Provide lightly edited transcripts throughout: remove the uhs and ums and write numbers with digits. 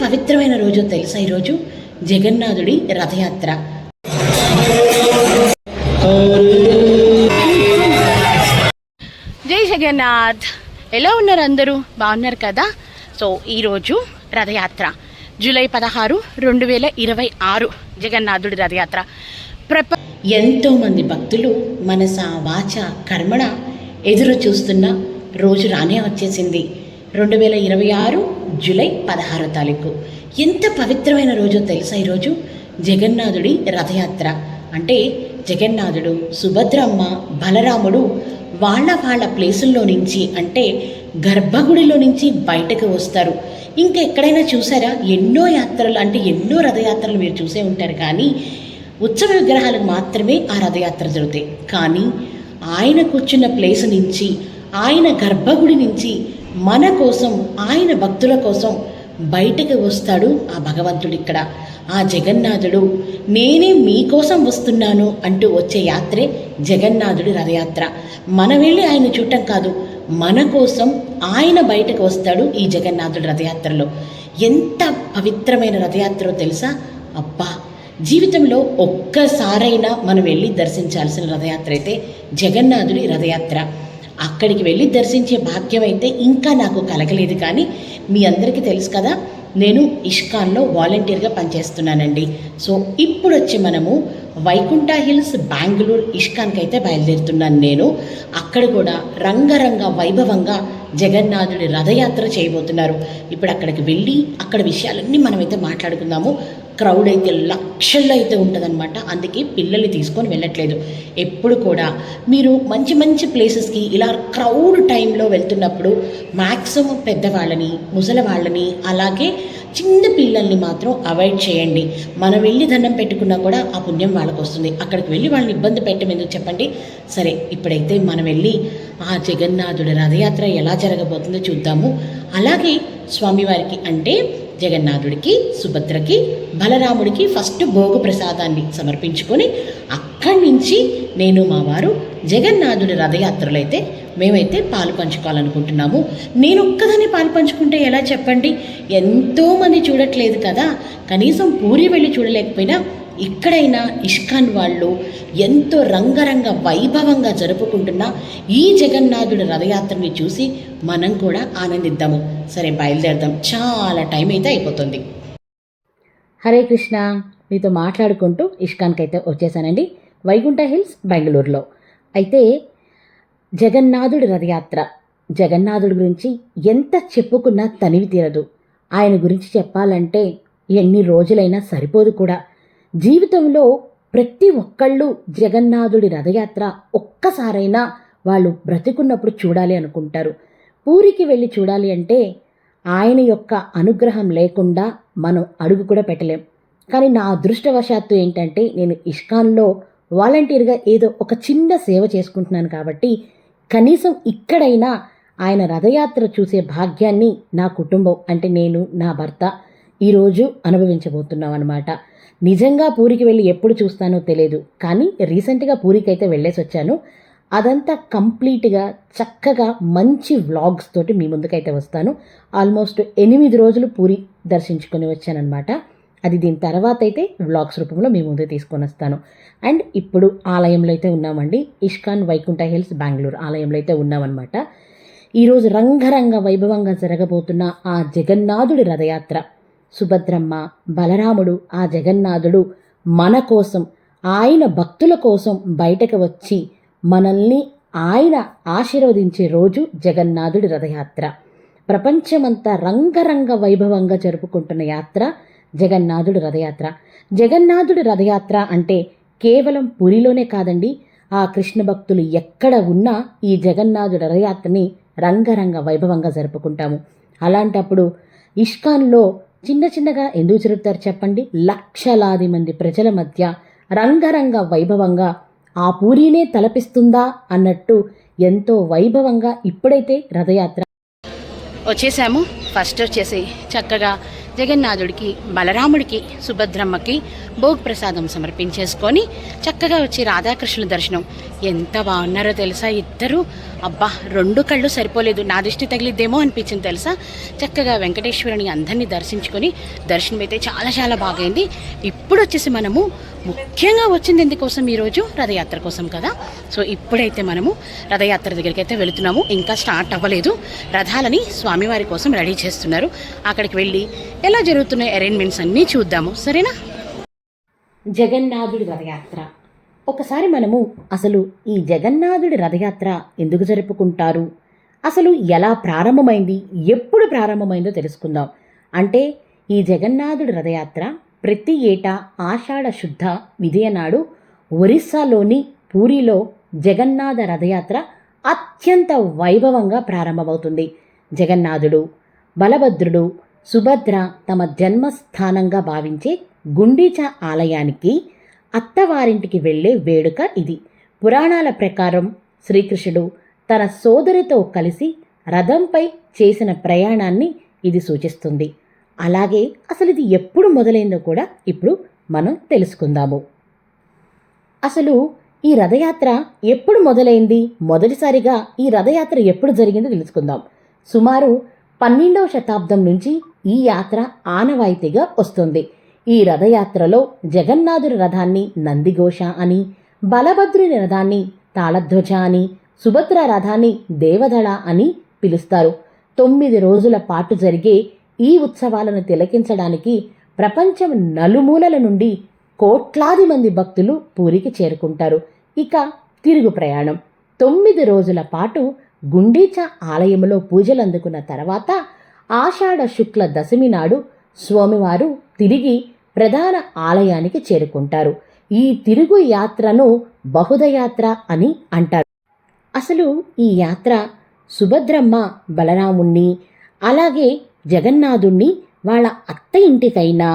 పవిత్రమైన రోజో తెలుసా ఈరోజు? జగన్నాథుడి రథయాత్ర. జై జగన్నాథ్. ఎలా ఉన్నారు అందరూ? బాగున్నారు కదా? సో ఈరోజు రథయాత్ర జూలై 16, 2026 జగన్నాథుడి రథయాత్ర. ఎంతోమంది భక్తులు మనస వాచ కర్మణ ఎదురు చూస్తున్న రోజు రానే వచ్చేసింది. 2026 జూలై 16వ తారీఖు. ఎంత పవిత్రమైన రోజో తెలుసా ఈరోజు? జగన్నాథుడి రథయాత్ర. అంటే జగన్నాథుడు, సుభద్రమ్మ, బలరాముడు వాళ్ళ ప్లేసుల్లో నుంచి, అంటే గర్భగుడిలో నుంచి బయటకు వస్తారు. ఇంకా ఎక్కడైనా చూసారా? ఎన్నో యాత్రలు, అంటే ఎన్నో రథయాత్రలు మీరు చూసే ఉంటారు, కానీ ఉత్సవ విగ్రహాలకు మాత్రమే ఆ రథయాత్ర జరుగుతాయి. కానీ ఆయన కూర్చున్న ప్లేస్ నుంచి, ఆయన గర్భగుడి నుంచి మన కోసం, ఆయన భక్తుల కోసం బయటకు వస్తాడు ఆ భగవంతుడు. ఇక్కడ ఆ జగన్నాథుడు నేనే మీకోసం వస్తున్నాను అంటూ వచ్చే యాత్రే జగన్నాథుడి రథయాత్ర. మనం వెళ్ళి ఆయన చూడటం కాదు, మన కోసం ఆయన బయటకు వస్తాడు ఈ జగన్నాథుడి రథయాత్రలో. ఎంత పవిత్రమైన రథయాత్రో తెలుసా? అబ్బా, జీవితంలో ఒక్కసారైనా మనం వెళ్ళి దర్శించాల్సిన రథయాత్ర అయితే జగన్నాథుడి రథయాత్ర. అక్కడికి వెళ్ళి దర్శించే భాగ్యం అయితే ఇంకా నాకు కలగలేదు. కానీ మీ అందరికీ తెలుసు కదా, నేను ఇష్కాన్లో వాలంటీర్గా పనిచేస్తున్నానండి. సో ఇప్పుడు వచ్చి మనము వైకుంఠ హిల్స్ బెంగళూరు ఇష్కాన్కి అయితే బయలుదేరుతున్నాను నేను. అక్కడ కూడా రంగరంగ వైభవంగా జగన్నాథుడి రథయాత్ర చేయబోతున్నారు. ఇప్పుడు అక్కడికి వెళ్ళి అక్కడ విషయాలన్నీ మనమైతే మాట్లాడుకుందాము. క్రౌడ్ అయితే లక్షల్లో అయితే ఉంటుందన్నమాట. అందుకే పిల్లల్ని తీసుకొని వెళ్ళట్లేదు. ఎప్పుడు కూడా మీరు మంచి మంచి ప్లేసెస్కి ఇలా క్రౌడ్ టైంలో వెళ్తున్నప్పుడు మ్యాక్సిమం పెద్దవాళ్ళని, ముసలి వాళ్ళని, అలాగే చిన్న పిల్లల్ని మాత్రం అవాయిడ్ చేయండి. మనం వెళ్ళి దండం పెట్టుకున్నా కూడా ఆ పుణ్యం వాళ్ళకు వస్తుంది. అక్కడికి వెళ్ళి వాళ్ళని ఇబ్బంది పెట్టడం ఎందుకు చెప్పండి? సరే, ఇప్పుడైతే మనం వెళ్ళి ఆ జగన్నాథుడి రథయాత్ర ఎలా జరగబోతుందో చూద్దాము. అలాగే స్వామివారికి, అంటే జగన్నాథుడికి, సుభద్రకి, బలరాముడికి ఫస్ట్ భోగ ప్రసాదాన్ని సమర్పించుకొని అక్కడి నుంచి నేను మా వారు జగన్నాథుడి రథయాత్రలో అయితే మేమైతే పాలు పంచుకోవాలనుకుంటున్నాము. నేను ఒక్కదాన్ని పాలు పంచుకుంటే ఎలా చెప్పండి? ఎంతోమంది చూడట్లేదు కదా. కనీసం పూరి వెళ్ళి చూడలేకపోయినా ఇక్కడైనా ఇష్కాన్ వాళ్ళు ఎంతో రంగరంగ వైభవంగా జరుపుకుంటున్న ఈ జగన్నాథుడి రథయాత్రని చూసి మనం కూడా ఆనందిద్దాము. సరే, బయలుదేరదాం. చాలా టైం అయితే అయిపోతుంది. హరే కృష్ణ. మీతో మాట్లాడుకుంటూ ఇష్కాన్కి అయితే వచ్చేసానండి, వైకుంఠ హిల్స్ బెంగళూరులో. అయితే జగన్నాథుడి రథయాత్ర, జగన్నాథుడి గురించి ఎంత చెప్పుకున్నా తనివి తీరదు. ఆయన గురించి చెప్పాలంటే ఎన్ని రోజులైనా సరిపోదు కూడా. జీవితంలో ప్రతి ఒక్కళ్ళు జగన్నాథుడి రథయాత్ర ఒక్కసారైనా వాళ్ళు బ్రతికున్నప్పుడు చూడాలి అనుకుంటారు. పూరికి వెళ్ళి చూడాలి అంటే ఆయన యొక్క అనుగ్రహం లేకుండా మనం అడుగు కూడా పెట్టలేం. కానీ నా అదృష్టవశాత్తు ఏంటంటే నేను ఇష్కాన్లో వాలంటీర్గా ఏదో ఒక చిన్న సేవ చేసుకుంటున్నాను కాబట్టి కనీసం ఇక్కడైనా ఆయన రథయాత్ర చూసే భాగ్యాన్ని నా కుటుంబం, అంటే నేను, నా భర్త ఈరోజు అనుభవించబోతున్నాం అన్నమాట. నిజంగా పూరికి వెళ్ళి ఎప్పుడు చూస్తానో తెలియదు, కానీ రీసెంట్గా పూరికి అయితే వెళ్ళేసి వచ్చాను. అదంతా కంప్లీట్గా చక్కగా మంచి వ్లాగ్స్ తోటి మీ ముందుకైతే వస్తాను. ఆల్మోస్ట్ 8 రోజులు పూరి దర్శించుకొని వచ్చానమాట. అది దీని తర్వాత అయితే వ్లాగ్స్ రూపంలో మీ ముందు తీసుకొని వస్తాను. అండ్ ఇప్పుడు ఆలయంలో అయితే ఉన్నామండి, ఇష్కాన్ వైకుంఠ హిల్స్ బెంగళూరు ఆలయంలో అయితే ఉన్నామన్నమాట. ఈరోజు రంగరంగ వైభవంగా జరగబోతున్న ఆ జగన్నాథుడి రథయాత్ర, సుభద్రమ్మ, బలరాముడు, ఆ జగన్నాథుడు మన కోసం, ఆయన భక్తుల కోసం బయటకు వచ్చి మనల్ని ఆయన ఆశీర్వదించే రోజు జగన్నాథుడి రథయాత్ర. ప్రపంచమంతా రంగరంగ వైభవంగా జరుపుకుంటున్న యాత్ర జగన్నాథుడి రథయాత్ర. జగన్నాథుడి రథయాత్ర అంటే కేవలం పురిలోనే కాదండి, ఆ కృష్ణ భక్తులు ఎక్కడ ఉన్నా ఈ జగన్నాథుడి రథయాత్రని రంగరంగ వైభవంగా జరుపుకుంటాము. అలాంటప్పుడు ఇష్కాన్లో చిన్న చిన్నగా ఎందుకు జరుపుతారు చెప్పండి? లక్షలాది మంది ప్రజల మధ్య రంగరంగ వైభవంగా ఆ పూరీనే తలపిస్తుందా అన్నట్టు ఎంతో వైభవంగా ఇప్పుడైతే రథయాత్ర వచ్చేసాము. ఫస్ట్ వచ్చేసి చక్కగా జగన్నాథుడికి, బలరాముడికి, సుభద్రమ్మకి భోగ్ ప్రసాదం సమర్పించేసుకొని చక్కగా వచ్చి రాధాకృష్ణుల దర్శనం. ఎంత బాగున్నారో తెలుసా ఇద్దరు. అబ్బా, 2 కళ్ళు సరిపోలేదు, నా దృష్టి తగిలిద్దేమో అనిపించింది తెలుసా. చక్కగా వెంకటేశ్వరుని అందరినీ దర్శించుకొని దర్శనం అయితే చాలా చాలా బాగైంది. ఇప్పుడు వచ్చేసి మనము ముఖ్యంగా వచ్చింది ఎందుకోసం, ఈరోజు రథయాత్ర కోసం కదా. సో ఇప్పుడైతే మనము రథయాత్ర దగ్గరికి అయితే వెళుతున్నాము. ఇంకా స్టార్ట్ అవ్వలేదు, రథాలని స్వామివారి కోసం రెడీ చేస్తున్నారు. అక్కడికి వెళ్ళి ఎలా జరుగుతున్నాయి అరేంజ్మెంట్స్ అన్నీ చూద్దాము, సరేనా. జగన్నాథుడి రథయాత్ర. ఒకసారి మనము అసలు ఈ జగన్నాథుడి రథయాత్ర ఎందుకు జరుపుకుంటారు, అసలు ఎలా ప్రారంభమైంది, ఎప్పుడు ప్రారంభమైందో తెలుసుకుందాం. అంటే ఈ జగన్నాథుడి రథయాత్ర ప్రతి ఏటా ఆషాఢ శుద్ధ విదియ నాడు ఒరిస్సాలోని పూరిలో జగన్నాథ రథయాత్ర అత్యంత వైభవంగా ప్రారంభమవుతుంది. జగన్నాథుడు, బలభద్రుడు, సుభద్ర తమ జన్మస్థానంగా భావించే గుండీచా ఆలయానికి అత్తవారింటికి వెళ్ళే వేడుక ఇది. పురాణాల ప్రకారం శ్రీకృష్ణుడు తన సోదరితో కలిసి రథంపై చేసిన ప్రయాణాన్ని ఇది సూచిస్తుంది. అలాగే అసలు ఇది ఎప్పుడు మొదలైందో కూడా ఇప్పుడు మనం తెలుసుకుందాము. అసలు ఈ రథయాత్ర ఎప్పుడు మొదలైంది, మొదటిసారిగా ఈ రథయాత్ర ఎప్పుడు జరిగిందో తెలుసుకుందాం. సుమారు 12వ శతాబ్దం నుంచి ఈ యాత్ర ఆనవాయితీగా వస్తుంది. ఈ రథయాత్రలో జగన్నాథుడి రథాన్ని నందిఘోష అని, బలభద్రుని రథాన్ని తాళధ్వజ అని, సుభద్ర రథాన్ని దేవదళ అని పిలుస్తారు. 9 రోజుల పాటు జరిగే ఈ ఉత్సవాలను తిలకించడానికి ప్రపంచం నలుమూలల నుండి కోట్లాది మంది భక్తులు పూరికి చేరుకుంటారు. ఇక తిరుగు ప్రయాణం 9 రోజుల పాటు గుండీచా ఆలయంలో పూజలు అందుకున్న తర్వాత ఆషాఢ శుక్ల దశమి నాడు స్వామివారు తిరిగి ప్రధాన ఆలయానికి చేరుకుంటారు. ఈ తిరుగు యాత్రను బహుదయాత్ర అని అంటారు. అసలు ఈ యాత్ర సుభద్రమ్మ బలరాముణ్ణి అలాగే జగన్నాథుణ్ణి వాళ్ళ అత్త ఇంటికైనా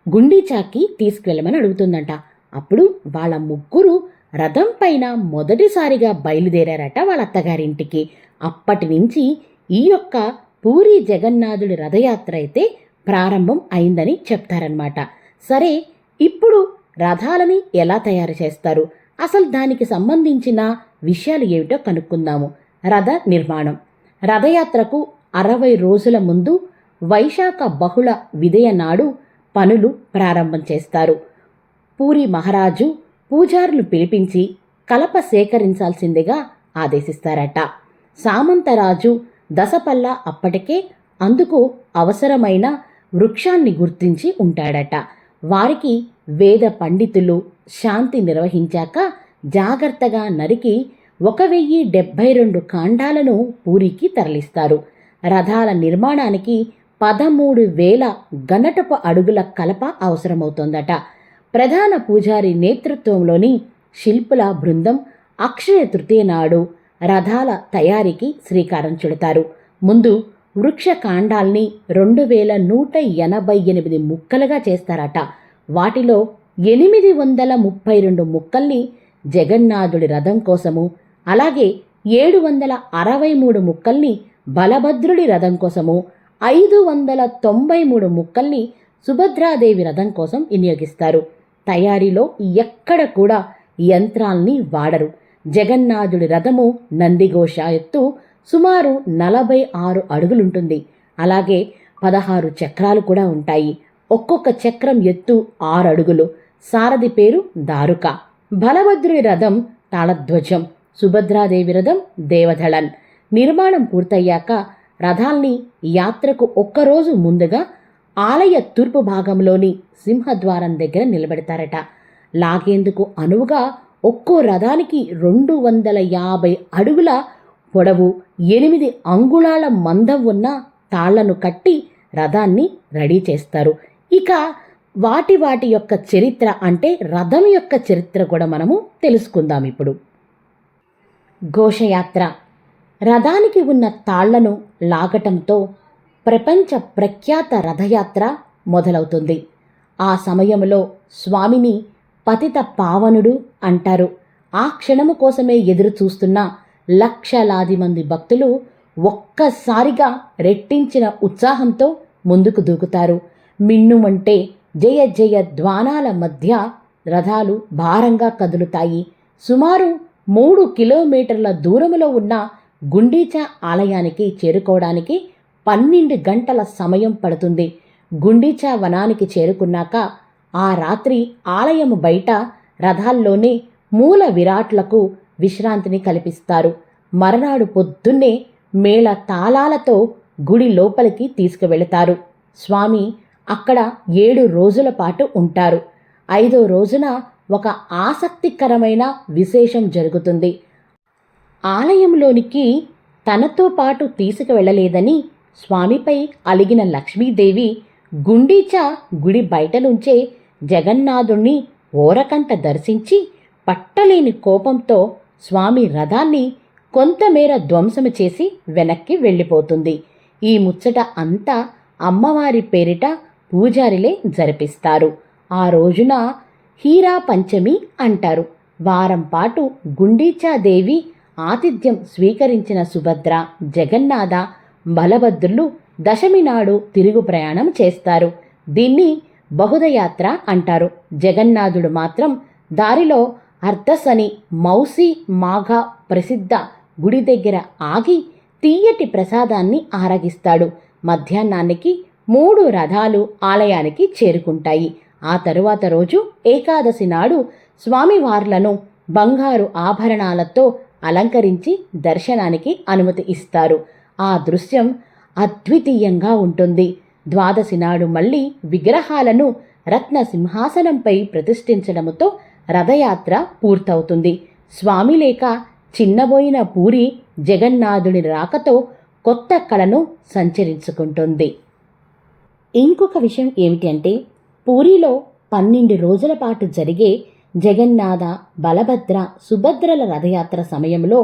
గుండీచాకి తీసుకువెళ్ళమని అడుగుతుందంట. అప్పుడు వాళ్ళ ముగ్గురు రథం పైన మొదటిసారిగా బయలుదేరారట వాళ్ళ అత్తగారింటికి. అప్పటి నుంచి ఈ యొక్క పూరి జగన్నాథుడి రథయాత్ర అయితే ప్రారంభం అయిందని చెప్తారనమాట. సరే, ఇప్పుడు రథాలని ఎలా తయారు చేస్తారు, అసలు దానికి సంబంధించిన విషయాలు ఏమిటో కనుక్కుందాము. రథ నిర్మాణం. రథయాత్రకు 60 రోజుల ముందు వైశాఖ బహుళ విదయ నాడు పనులు ప్రారంభం చేస్తారు. పూరి మహారాజు పూజారులు పిలిపించి కలప సేకరించాల్సిందిగా ఆదేశిస్తారట. సామంతరాజు దశపల్ల అప్పటికే అందుకు అవసరమైన వృక్షాన్ని గుర్తించి ఉంటాడట. వారికి వేద పండితులు శాంతి నిర్వహించాక జాగ్రత్తగా నరికి 1072 కాండాలను పూరికి తరలిస్తారు. రథాల నిర్మాణానికి 13,000 గణటపు అడుగుల కలప అవసరమవుతోందట. ప్రధాన పూజారి నేతృత్వంలోని శిల్పుల బృందం అక్షయ తృతీయ నాడు రథాల తయారీకి శ్రీకారం చుడతారు. ముందు వృక్ష కాండాల్ని 2188 ముక్కలుగా చేస్తారట. వాటిలో 832 ముక్కల్ని జగన్నాథుడి రథం కోసము, అలాగే 763 ముక్కల్ని బలభద్రుడి రథం కోసము, 593 ముక్కల్ని సుభద్రాదేవి రథం కోసం వినియోగిస్తారు. తయారీలో ఎక్కడ కూడా యంత్రాల్ని వాడరు. జగన్నాథుడి రథము నందిఘోష ఎత్తు సుమారు 46 అడుగులుంటుంది. అలాగే 16 చక్రాలు కూడా ఉంటాయి. ఒక్కొక్క చక్రం ఎత్తు 6 అడుగులు. సారథి పేరు దారుక. బలభద్రుడి రథం తాళధ్వజం, సుభద్రాదేవి రథం దేవదళన్. నిర్మాణం పూర్తయ్యాక రథాల్ని యాత్రకు ఒక్కరోజు ముందుగా ఆలయ తూర్పు భాగంలోని సింహద్వారం దగ్గర నిలబెడతారట. లాగేందుకు అనువుగా ఒక్కో రథానికి 250 అడుగుల పొడవు, 8 అంగుళాల మందం ఉన్న తాళ్లను కట్టి రథాన్ని రెడీ చేస్తారు. ఇక వాటి యొక్క చరిత్ర, అంటే రథం యొక్క చరిత్ర కూడా మనము తెలుసుకుందాం ఇప్పుడు. ఘోషయాత్ర. రథానికి ఉన్న తాళ్లను లాగటంతో ప్రపంచ ప్రఖ్యాత రథయాత్ర మొదలవుతుంది. ఆ సమయంలో స్వామిని పతిత పావనుడు అంటారు. ఆ క్షణము కోసమే ఎదురు చూస్తున్న లక్షలాది మంది భక్తులు ఒక్కసారిగా రెట్టించిన ఉత్సాహంతో ముందుకు దూకుతారు. మిన్నుమంటే జయ జయ ధ్వానాల మధ్య రథాలు భారంగా కదులుతాయి. సుమారు 3 కిలోమీటర్ల దూరములో ఉన్న గుండీచా ఆలయానికి చేరుకోవడానికి 12 గంటల సమయం పడుతుంది. గుండీచా వనానికి చేరుకున్నాక ఆ రాత్రి ఆలయం బయట రథాల్లోనే మూల విరాట్లకు విశ్రాంతిని కల్పిస్తారు. మరునాడు పొద్దున్నే మేళ తాళాలతో గుడి లోపలికి తీసుకువెళతారు. స్వామి అక్కడ 7 రోజుల పాటు ఉంటారు. 5వ రోజున ఒక ఆసక్తికరమైన విశేషం జరుగుతుంది. ఆలయంలోనికి తనతో పాటు తీసుకువెళ్ళలేదని స్వామిపై అలిగిన లక్ష్మీదేవి గుండీచా గుడి బయట నుంచే జగన్నాథుణ్ణి ఓరకంట దర్శించి పట్టలేని కోపంతో స్వామి రథాన్ని కొంతమేర ధ్వంసము చేసి వెనక్కి వెళ్ళిపోతుంది. ఈ ముచ్చట అంతా అమ్మవారి పేరిట పూజారిలే జరిపిస్తారు. ఆ రోజున హీరా పంచమి అంటారు. వారం పాటు గుండీచాదేవి ఆతిథ్యం స్వీకరించిన సుభద్ర, జగన్నాథ, బలభద్రులు దశమి నాడు తిరుగు ప్రయాణం చేస్తారు. దీన్ని బహుదయాత్ర అంటారు. జగన్నాథుడు మాత్రం దారిలో అర్ధశని మౌసి మాఘ ప్రసిద్ధ గుడి దగ్గర ఆగి తీయటి ప్రసాదాన్ని ఆరగిస్తాడు. మధ్యాహ్నానికి 3 రథాలు ఆలయానికి చేరుకుంటాయి. ఆ తరువాత రోజు ఏకాదశి నాడు స్వామివార్లను బంగారు ఆభరణాలతో అలంకరించి దర్శనానికి అనుమతి ఇస్తారు. ఆ దృశ్యం అద్వితీయంగా ఉంటుంది. ద్వాదశి నాడు మళ్ళీ విగ్రహాలను రత్న సింహాసనంపై ప్రతిష్ఠించడంతో రథయాత్ర పూర్తవుతుంది. స్వామి లేక చిన్నబోయిన పూరి జగన్నాథుని రాకతో కొత్త కళను సంచరించుకుంటుంది. ఇంకొక విషయం ఏమిటి అంటే, పూరిలో 12 రోజుల పాటు జరిగే జగన్నాథ, బలభద్ర, సుభద్రల రథయాత్ర సమయంలో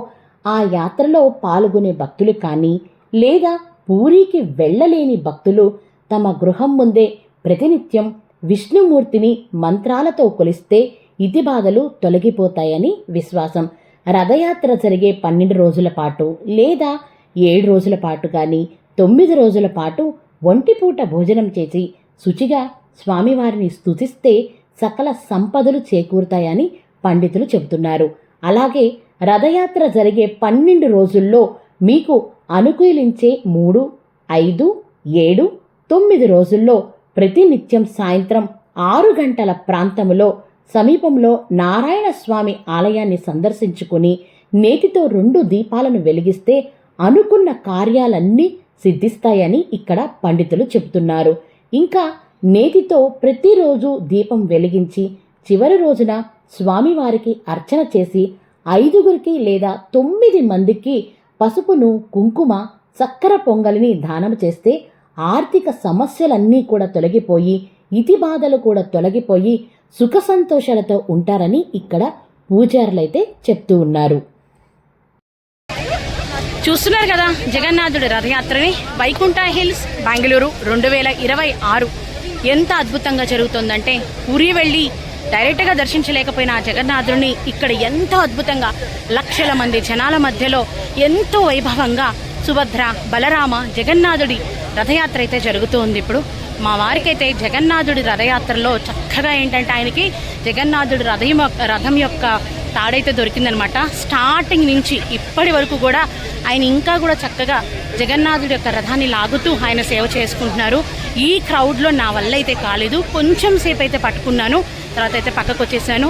ఆ యాత్రలో పాల్గొనే భక్తులు కానీ లేదా పూరికి వెళ్ళలేని భక్తులు తమ గృహం ముందే ప్రతినిత్యం విష్ణుమూర్తిని మంత్రాలతో కొలిస్తే ఇతిబాధలు తొలగిపోతాయని విశ్వాసం. రథయాత్ర జరిగే 12 రోజుల పాటు లేదా 7 రోజుల పాటు కానీ 9 రోజుల పాటు ఒంటిపూట భోజనం చేసి శుచిగా స్వామివారిని స్తుతిస్తే సకల సంపదలు చేకూరుతాయని పండితులు చెబుతున్నారు. అలాగే రథయాత్ర జరిగే 12 రోజుల్లో మీకు అనుకూలించే 3, 5, 7, 9 రోజుల్లో ప్రతినిత్యం సాయంత్రం 6 గంటల ప్రాంతంలో సమీపంలో నారాయణ స్వామి ఆలయాన్ని సందర్శించుకుని నేతితో 2 దీపాలను వెలిగిస్తే అనుకున్న కార్యాలన్నీ సిద్ధిస్తాయని ఇక్కడ పండితులు చెబుతున్నారు. ఇంకా నేతితో ప్రతిరోజు దీపం వెలిగించి చివరి రోజున స్వామివారికి అర్చన చేసి 5గురికి లేదా 9 మందికి పసుపును, కుంకుమ, చక్కెర పొంగలిని దానం చేస్తే ఆర్థిక సమస్యలన్నీ కూడా తొలగిపోయి ఇతిబాధలు కూడా తొలగిపోయి సుఖ సంతోషాలతో ఉంటారని ఇక్కడ పూజారులైతే చెప్తూ ఉన్నారు. చూస్తున్నారు కదా జగన్నాథుడి రథయాత్రని వైకుంఠ హిల్స్ బెంగళూరు 2026 ఎంత అద్భుతంగా జరుగుతుందంటే, పూరి వెళ్ళి డైరెక్ట్గా దర్శించలేకపోయిన ఆ జగన్నాథుడిని ఇక్కడ ఎంతో అద్భుతంగా లక్షల మంది జనాల మధ్యలో ఎంతో వైభవంగా సుభద్ర, బలరామ, జగన్నాథుడి రథయాత్ర అయితే జరుగుతుంది. ఇప్పుడు మా వారికైతే జగన్నాథుడి రథయాత్రలో చక్కగా ఏంటంటే ఆయనకి జగన్నాథుడి రథం యొక్క తాడైతే దొరికిందనమాట. స్టార్టింగ్ నుంచి ఇప్పటి వరకు కూడా ఆయన ఇంకా కూడా చక్కగా జగన్నాథుడి యొక్క రథాన్ని లాగుతూ ఆయన సేవ చేసుకుంటున్నారు. ఈ క్రౌడ్లో నా వల్ల అయితే కాలేదు, కొంచెం సేపు అయితే పట్టుకున్నాను, తర్వాత అయితే పక్కకు వచ్చేసాను.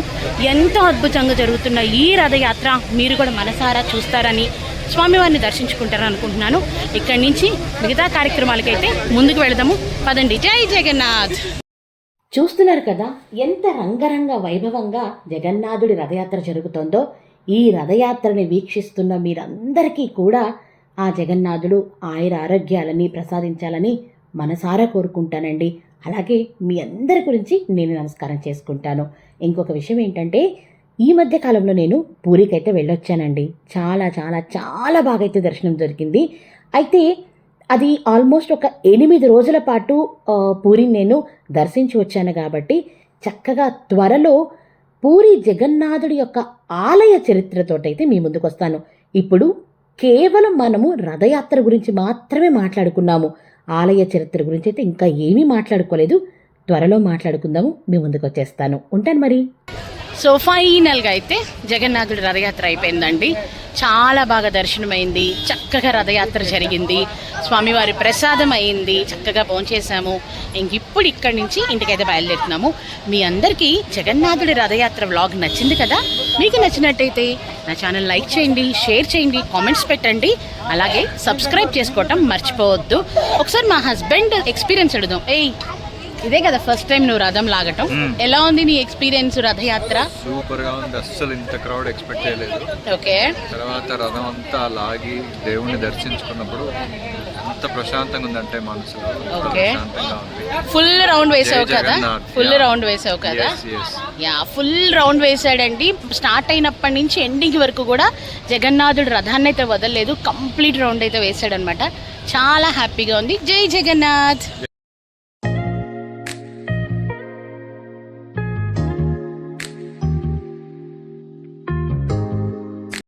ఎంతో అద్భుతంగా జరుగుతున్న ఈ రథయాత్ర మీరు కూడా మనసారా చూస్తారని, స్వామివారిని దర్శించుకుంటారని అనుకుంటున్నాను. ఇక్కడి నుంచి మిగతా కార్యక్రమాలకైతే ముందుకు వెళదాము, పదండి. జై జగన్నాథ్. చూస్తున్నారు కదా ఎంత రంగరంగ వైభవంగా జగన్నాథుడి రథయాత్ర జరుగుతోందో. ఈ రథయాత్రని వీక్షిస్తున్న మీరందరికీ కూడా ఆ జగన్నాథుడు ఆయుర ఆరోగ్యాలని ప్రసాదించాలని మనసారా కోరుకుంటానండి. అలాగే మీ అందరి గురించి నేను నమస్కారం చేసుకుంటాను. ఇంకొక విషయం ఏంటంటే, ఈ మధ్య కాలంలో నేను పూరికైతే వెళ్ళొచ్చానండి. చాలా చాలా చాలా బాగా అయితే దర్శనం దొరికింది. అయితే అది ఆల్మోస్ట్ ఒక 8 రోజుల పాటు పూరిని నేను దర్శించి వచ్చాను కాబట్టి చక్కగా త్వరలో పూరి జగన్నాథుడి యొక్క ఆలయ చరిత్రతోటైతే మీ ముందుకు వస్తాను. ఇప్పుడు కేవలం మనము రథయాత్ర గురించి మాత్రమే మాట్లాడుకున్నాము. ఆలయ చరిత్ర గురించి అయితే ఇంకా ఏమీ మాట్లాడుకోలేదు. త్వరలో మాట్లాడుకుందాము. మీ ముందుకు వచ్చేస్తాను. ఉంటాను మరి. సో ఫైనల్గా అయితే జగన్నాథుడి రథయాత్ర అయిపోయిందండి. చాలా బాగా దర్శనమైంది, చక్కగా రథయాత్ర జరిగింది, స్వామివారి ప్రసాదం అయింది, చక్కగా భోంచేసాము. ఇప్పుడు ఇక్కడి నుంచి ఇంటికైతే బయలుదేరుతున్నాము. మీ అందరికీ జగన్నాథుడి రథయాత్ర వ్లాగ్ నచ్చింది కదా? మీకు నచ్చినట్టయితే నా ఛానల్ లైక్ చేయండి, షేర్ చేయండి, కామెంట్స్ పెట్టండి, అలాగే సబ్స్క్రైబ్ చేసుకోవటం మర్చిపోవద్దు. ఒకసారి మా హస్బెండ్ ఎక్స్పీరియన్స్ అడుగుదాం. ఇదే కదా ఫస్ట్ టైం నువ్వు రథం లాగటం, ఎలా ఉంది నీ ఎక్స్పీరియన్స్ రథయాత్ర? సూపర్ గా ఉంది, అస్సలు ఇంత క్రౌడ్ ఎక్స్పెక్ట్ చేయలేదు. ఓకే, తర్వాత రథం అంతా లాగి దేవుణ్ణి దర్శించుకున్నప్పుడు ఎంత ప్రశాంతంగా ఉందంటే మనసులో. ఓకే, ప్రశాంతంగా ఉంది. ఫుల్ రౌండ్ వేసావు జై కదా? జగన్నాథ్. ఫుల్ రౌండ్ వేసావు కదా? యా, ఫుల్ రౌండ్ వేసాడండి. స్టార్ట్ అయినప్పటి నుంచి ఎండింగ్ వరకు కూడా జగన్నాథుడు రథాన్ని అయితే వదలలేదు, కంప్లీట్ రౌండ్ అయితే వేసాడనమాట. చాలా హ్యాపీగా ఉంది. జై జగన్నాథ్.